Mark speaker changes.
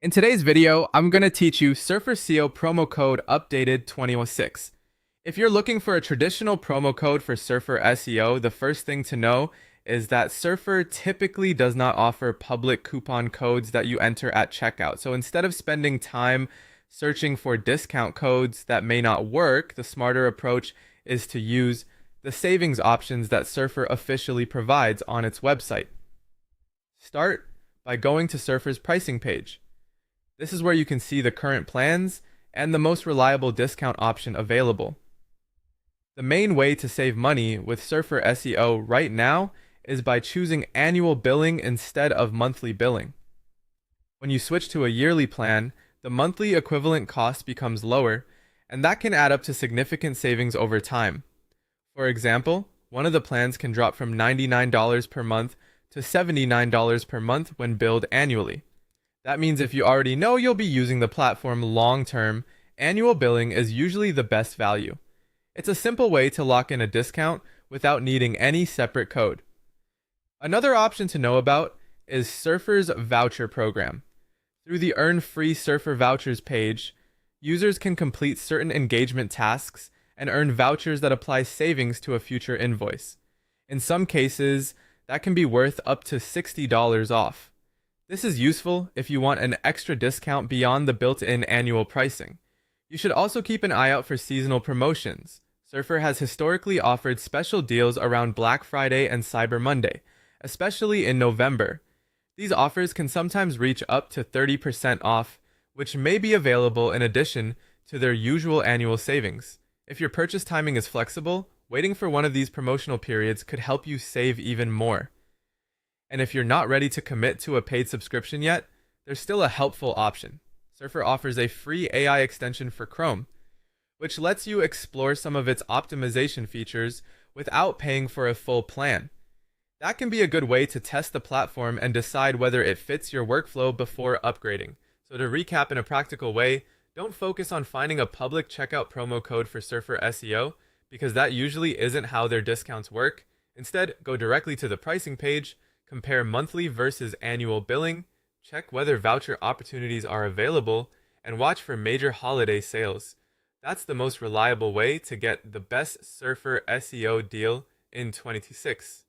Speaker 1: In today's video, I'm going to teach you Surfer SEO promo code updated 2006. If you're looking for a traditional promo code for Surfer SEO, the first thing to know is that Surfer typically does not offer public coupon codes that you enter at checkout. So instead of spending time searching for discount codes that may not work, the smarter approach is to use the savings options that Surfer officially provides on its website. Start by going to Surfer's pricing page. This is where you can see the current plans and the most reliable discount option available. The main way to save money with Surfer SEO right now is by choosing annual billing instead of monthly billing. When you switch to a yearly plan, the monthly equivalent cost becomes lower, and that can add up to significant savings over time. For example, one of the plans can drop from $99 per month to $79 per month when billed annually. That means if you already know you'll be using the platform long term, annual billing is usually the best value. It's a simple way to lock in a discount without needing any separate code. Another option to know about is Surfer's voucher program. Through the Earn Free Surfer Vouchers page, users can complete certain engagement tasks and earn vouchers that apply savings to a future invoice. In some cases, that can be worth up to $60 off. This is useful if you want an extra discount beyond the built-in annual pricing. You should also keep an eye out for seasonal promotions. Surfer has historically offered special deals around Black Friday and Cyber Monday, especially in November. These offers can sometimes reach up to 30% off, which may be available in addition to their usual annual savings. If your purchase timing is flexible, waiting for one of these promotional periods could help you save even more. And if you're not ready to commit to a paid subscription yet, there's still a helpful option. Surfer offers a free AI extension for Chrome, which lets you explore some of its optimization features without paying for a full plan. That can be a good way to test the platform and decide whether it fits your workflow before upgrading. So to recap in a practical way, don't focus on finding a public checkout promo code for Surfer SEO, because that usually isn't how their discounts work. Instead, go directly to the pricing page, compare monthly versus annual billing, check whether voucher opportunities are available, and watch for major holiday sales. That's the most reliable way to get the best Surfer SEO deal in 2026.